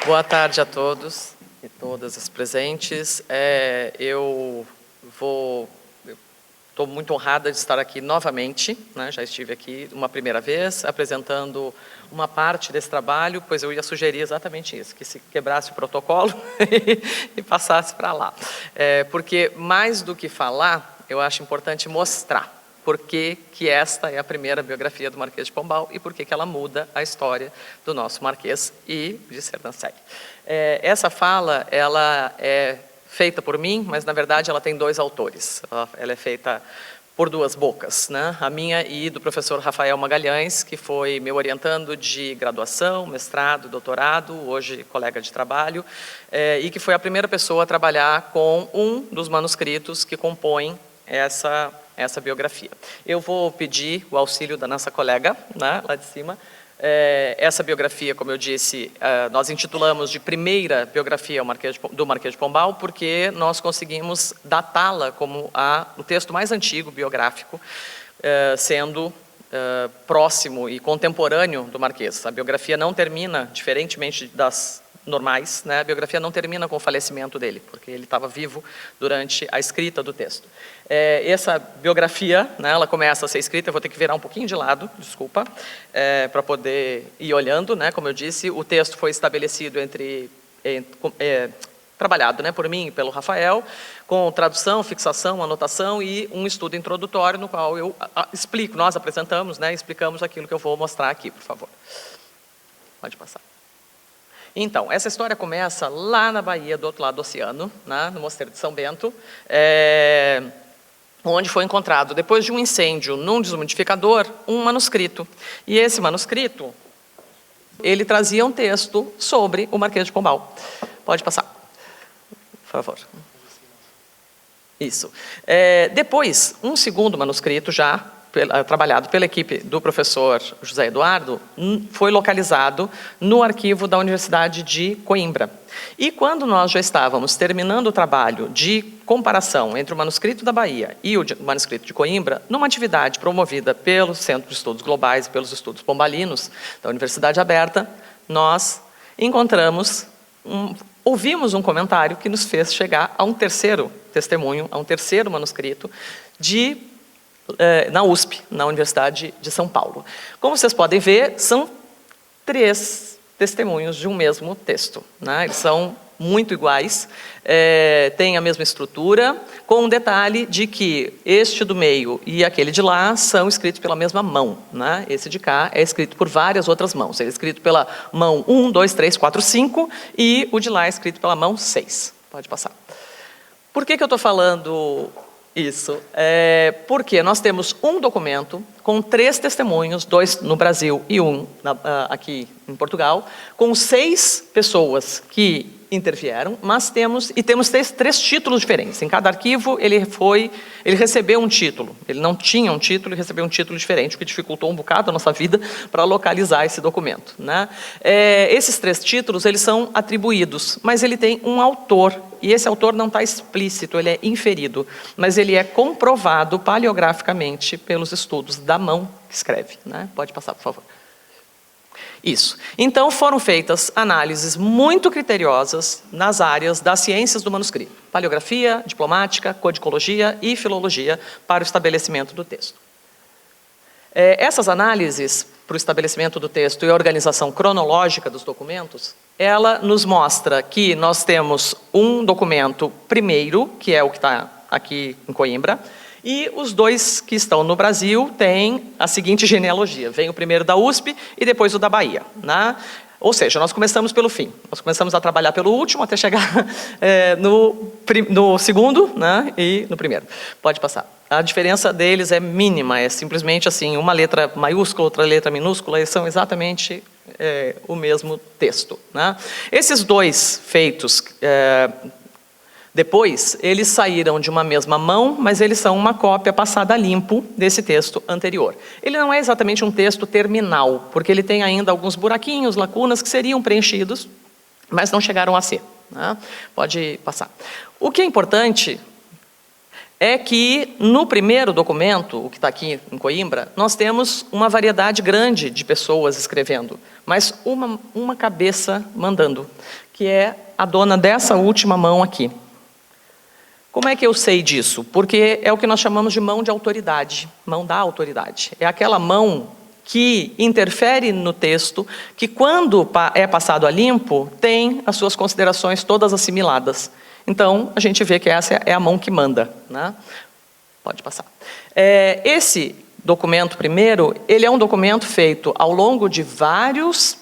Boa tarde a todos e todas as presentes. Eu estou muito honrada de estar aqui novamente, né? Já estive aqui uma primeira vez, apresentando uma parte desse trabalho, pois eu ia sugerir exatamente isso, que se quebrasse o protocolo e passasse para lá. Porque, mais do que falar, eu acho importante mostrar por que esta é a primeira biografia do Marquês de Pombal e por que ela muda a história do nosso Marquês e de Sernancelli. Essa fala, ela é feita por mim, mas na verdade ela tem dois autores. Ela é feita por duas bocas, né? A minha e do professor Rafael Magalhães, que foi meu orientando de graduação, mestrado, doutorado, hoje colega de trabalho, e que foi a primeira pessoa a trabalhar com um dos manuscritos que compõem essa biografia. Eu vou pedir o auxílio da nossa colega, né, lá de cima. Essa biografia, como eu disse, nós intitulamos de primeira biografia do Marquês de Pombal, porque nós conseguimos datá-la como o texto mais antigo biográfico, sendo próximo e contemporâneo do Marquês. A biografia não termina, diferentemente das normais, né? A biografia não termina com o falecimento dele, porque ele estava vivo durante a escrita do texto. Essa biografia, né, ela começa a ser escrita, eu vou ter que virar um pouquinho de lado, desculpa, para poder ir olhando, né? Como eu disse, o texto foi estabelecido trabalhado, né, por mim e pelo Rafael, com tradução, fixação, anotação e um estudo introdutório no qual eu explico, nós apresentamos, né, explicamos aquilo que eu vou mostrar aqui, por favor. Pode passar. Então, essa história começa lá na Bahia, do outro lado do oceano, né, no Mosteiro de São Bento, onde foi encontrado, depois de um incêndio num desumidificador, um manuscrito. E esse manuscrito, ele trazia um texto sobre o Marquês de Pombal. Pode passar, por favor. Isso. Depois, um segundo manuscrito já, trabalhado pela equipe do professor José Eduardo, foi localizado no arquivo da Universidade de Coimbra. E quando nós já estávamos terminando o trabalho de comparação entre o manuscrito da Bahia e o manuscrito de Coimbra, numa atividade promovida pelo Centro de Estudos Globais e pelos Estudos Pombalinos da Universidade Aberta, nós ouvimos um comentário que nos fez chegar a um terceiro testemunho, a um terceiro manuscrito na USP, na Universidade de São Paulo. Como vocês podem ver, são 3 testemunhos de um mesmo texto, né? Eles são muito iguais, têm a mesma estrutura, com um detalhe de que este do meio e aquele de lá são escritos pela mesma mão, né? Esse de cá é escrito por várias outras mãos. Ele é escrito pela mão 1, 2, 3, 4, 5 e o de lá é escrito pela mão 6. Pode passar. Por que eu estou falando isso? Porque nós temos um documento com 3 testemunhos, 2 no Brasil e 1 aqui em Portugal, com 6 pessoas que intervieram, mas temos 3 títulos diferentes. Em cada arquivo ele recebeu um título. Ele não tinha um título e recebeu um título diferente, o que dificultou um bocado a nossa vida para localizar esse documento, né? Esses 3 títulos, eles são atribuídos, mas ele tem um autor, e esse autor não está explícito, ele é inferido, mas ele é comprovado paleograficamente pelos estudos da mão que escreve, né? Pode passar, por favor. Isso. Então, foram feitas análises muito criteriosas nas áreas das ciências do manuscrito. Paleografia, diplomática, codicologia e filologia para o estabelecimento do texto. Essas análises para o estabelecimento do texto e a organização cronológica dos documentos, ela nos mostra que nós temos um documento primeiro, que é o que está aqui em Coimbra, e os 2 que estão no Brasil têm a seguinte genealogia. Vem o primeiro da USP e depois o da Bahia, né? Ou seja, nós começamos pelo fim. Nós começamos a trabalhar pelo último até chegar no segundo, né? E no primeiro. Pode passar. A diferença deles é mínima, é simplesmente assim, uma letra maiúscula, outra letra minúscula, eles são exatamente o mesmo texto, né? Esses 2 feitos depois, eles saíram de uma mesma mão, mas eles são uma cópia passada a limpo desse texto anterior. Ele não é exatamente um texto terminal, porque ele tem ainda alguns buraquinhos, lacunas que seriam preenchidos, mas não chegaram a ser, né? Pode passar. O que é importante é que no primeiro documento, o que está aqui em Coimbra, nós temos uma variedade grande de pessoas escrevendo, mas uma cabeça mandando, que é a dona dessa última mão aqui. Como é que eu sei disso? Porque é o que nós chamamos de mão de autoridade, mão da autoridade. É aquela mão que interfere no texto, que quando é passado a limpo, tem as suas considerações todas assimiladas. Então, a gente vê que essa é a mão que manda, né? Pode passar. Esse documento primeiro, ele é um documento feito ao longo de vários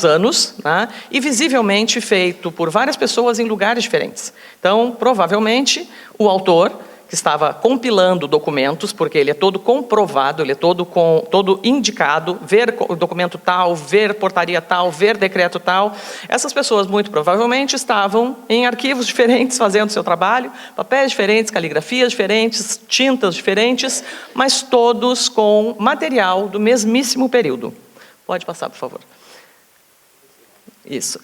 anos, né? E visivelmente feito por várias pessoas em lugares diferentes. Então, provavelmente, o autor, que estava compilando documentos, porque ele é todo comprovado, ele é todo indicado, ver o documento tal, ver portaria tal, ver decreto tal. Essas pessoas, muito provavelmente, estavam em arquivos diferentes, fazendo seu trabalho, papéis diferentes, caligrafias diferentes, tintas diferentes, mas todos com material do mesmíssimo período. Pode passar, por favor. Isso.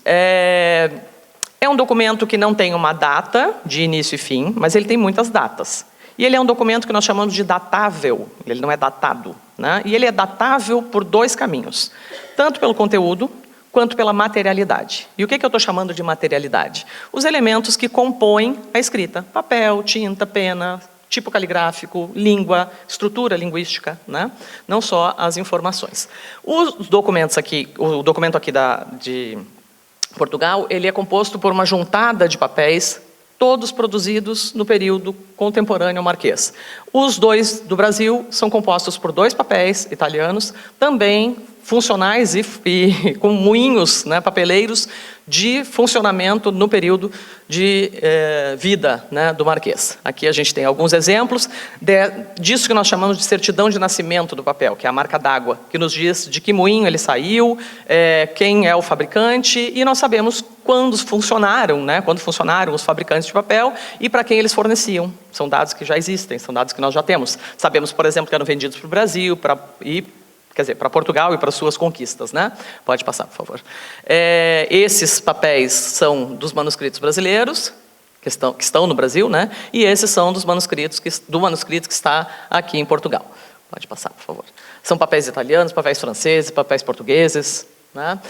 É um documento que não tem uma data de início e fim, mas ele tem muitas datas. E ele é um documento que nós chamamos de datável, ele não é datado, né? E ele é datável por dois caminhos, tanto pelo conteúdo quanto pela materialidade. E o que eu estou chamando de materialidade? Os elementos que compõem a escrita: papel, tinta, pena, tipo caligráfico, língua, estrutura linguística, né? Não só as informações. Os documentos aqui, o documento aqui de Portugal, ele é composto por uma juntada de papéis, todos produzidos no período contemporâneo ao Marquês. Os dois do Brasil são compostos por dois papéis italianos, também funcionais e com moinhos, né, papeleiros, de funcionamento no período de vida, né, do Marquês. Aqui a gente tem alguns exemplos disso que nós chamamos de certidão de nascimento do papel, que é a marca d'água, que nos diz de que moinho ele saiu, quem é o fabricante, e nós sabemos quando funcionaram, né, quando funcionaram os fabricantes de papel e para quem eles forneciam. São dados que já existem, são dados que nós já temos. Sabemos, por exemplo, que eram vendidos para o Brasil, para Portugal e para suas conquistas, né? Pode passar, por favor. Esses papéis são dos manuscritos brasileiros, que estão no Brasil, né? E esses são dos manuscritos do manuscrito que está aqui em Portugal. Pode passar, por favor. São papéis italianos, papéis franceses, papéis portugueses, né?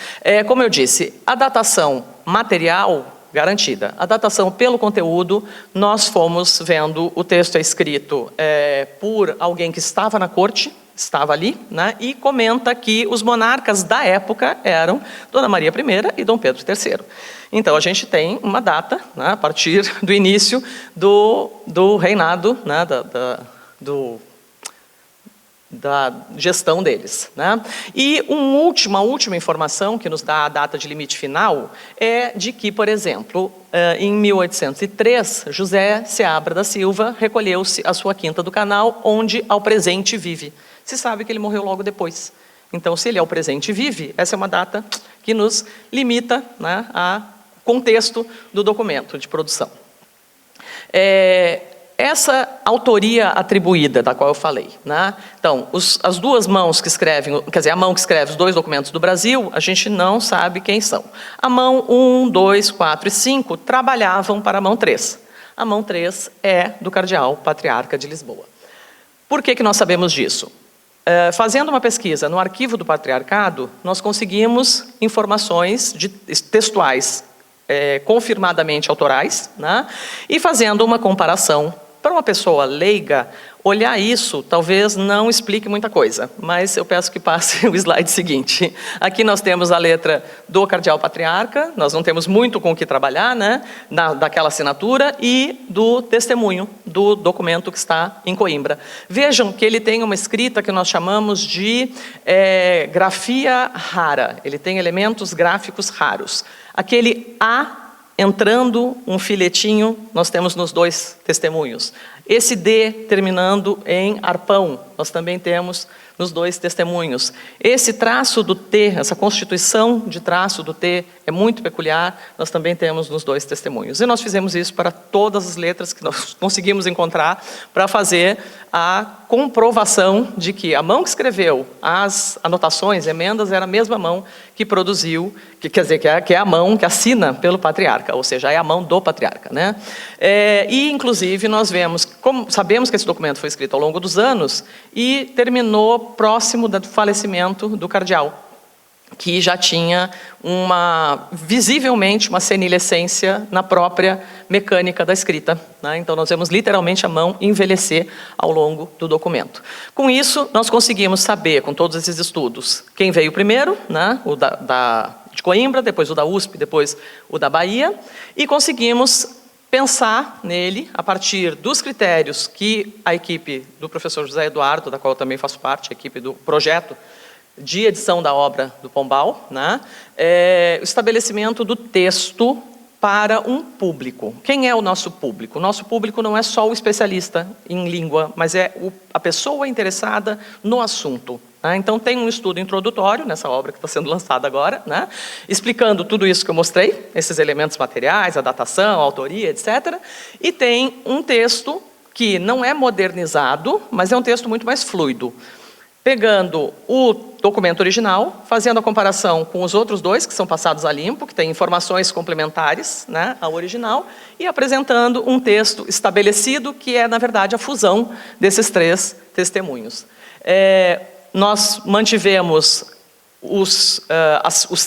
Como eu disse, a datação material garantida. A datação pelo conteúdo, nós fomos vendo, o texto é escrito por alguém que estava na corte, estava ali, né, e comenta que os monarcas da época eram Dona Maria I e Dom Pedro III. Então, a gente tem uma data, né, a partir do início do reinado, né, da gestão deles, né? E uma última informação que nos dá a data de limite final é de que, por exemplo, em 1803, José Seabra da Silva recolheu-se à sua quinta do Canal, onde ao presente vive. Se sabe que ele morreu logo depois. Então, se ele ao presente vive, essa é uma data que nos limita, né, a contexto do documento de produção. Essa autoria atribuída, da qual eu falei, né? Então, as duas mãos que escrevem, quer dizer, a mão que escreve os dois documentos do Brasil, a gente não sabe quem são. A mão 1, 2, 4 e 5 trabalhavam para a mão 3. A mão 3 é do cardeal patriarca de Lisboa. Por que nós sabemos disso? Fazendo uma pesquisa no arquivo do patriarcado, nós conseguimos informações textuais confirmadamente autorais, né? E fazendo uma comparação, para uma pessoa leiga, olhar isso talvez não explique muita coisa, mas eu peço que passe o slide seguinte. Aqui nós temos a letra do cardeal patriarca, nós não temos muito com o que trabalhar, né, daquela assinatura, e do testemunho do documento que está em Coimbra. Vejam que ele tem uma escrita que nós chamamos de grafia rara, ele tem elementos gráficos raros. Aquele A entrando um filetinho, nós temos nos dois testemunhos. Esse D terminando em arpão, nós também temos nos dois testemunhos. Esse traço do T, essa constituição de traço do T é muito peculiar, nós também temos nos dois testemunhos. E nós fizemos isso para todas as letras que nós conseguimos encontrar para fazer a comprovação de que a mão que escreveu as anotações, emendas, era a mesma mão que produziu, quer dizer, que é a mão que assina pelo patriarca, ou seja, é a mão do patriarca, né? E, inclusive, nós vemos, como sabemos que esse documento foi escrito ao longo dos anos e terminou próximo do falecimento do cardeal, que já tinha visivelmente uma senescência na própria mecânica da escrita, né? Então nós vemos literalmente a mão envelhecer ao longo do documento. Com isso, nós conseguimos saber, com todos esses estudos, quem veio primeiro, né? O de Coimbra, depois o da USP, depois o da Bahia, e conseguimos pensar nele a partir dos critérios que a equipe do professor José Eduardo, da qual eu também faço parte, a equipe do projeto de edição da obra do Pombal, né? O estabelecimento do texto para um público. Quem é o nosso público? O nosso público não é só o especialista em língua, mas é a pessoa interessada no assunto. Né? Então tem um estudo introdutório nessa obra que está sendo lançada agora, né? Explicando tudo isso que eu mostrei, esses elementos materiais, a datação, a autoria, etc. E tem um texto que não é modernizado, mas é um texto muito mais fluido. Pegando o documento original, fazendo a comparação com os outros dois, que são passados a limpo, que têm informações complementares, né, ao original, e apresentando um texto estabelecido, que é, na verdade, a fusão desses três testemunhos. Nós mantivemos os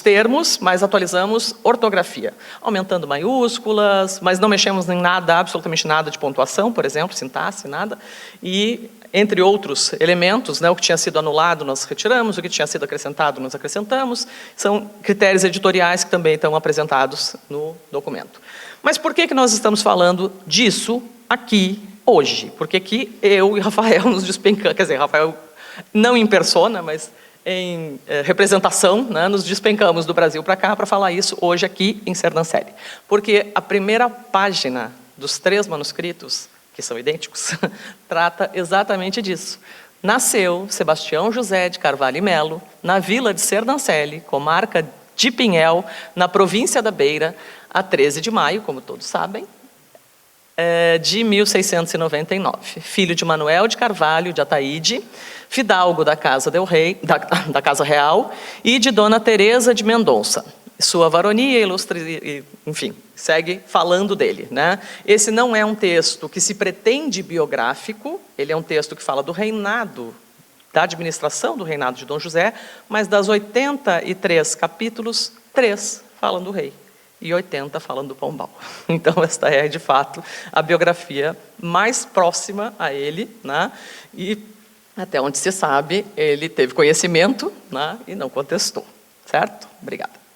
termos, mas atualizamos ortografia, aumentando maiúsculas, mas não mexemos em nada, absolutamente nada de pontuação, por exemplo, sintaxe, nada, e entre outros elementos, né, o que tinha sido anulado nós retiramos, o que tinha sido acrescentado nós acrescentamos, são critérios editoriais que também estão apresentados no documento. Mas por que nós estamos falando disso aqui hoje? Porque aqui eu e Rafael nos despencamos, quer dizer, Rafael não em persona, mas em representação, né, nos despencamos do Brasil para cá para falar isso hoje aqui em Sernancelli. Porque a primeira página dos 3 manuscritos, que são idênticos, trata exatamente disso. Nasceu Sebastião José de Carvalho e Melo, na vila de Sernancelli, comarca de Pinhel, na província da Beira, a 13 de maio, como todos sabem, de 1699. Filho de Manuel de Carvalho de Ataíde, fidalgo da Casa del Rei, da Casa Real, e de Dona Teresa de Mendonça. Sua varonia ilustre, enfim, segue falando dele, né? Esse não é um texto que se pretende biográfico, ele é um texto que fala do reinado, da administração do reinado de Dom José, mas das 83 capítulos, 3 falam do rei e 80 falam do Pombal. Então esta é, de fato, a biografia mais próxima a ele, né? E até onde se sabe, ele teve conhecimento, né? E não contestou, certo? Obrigada.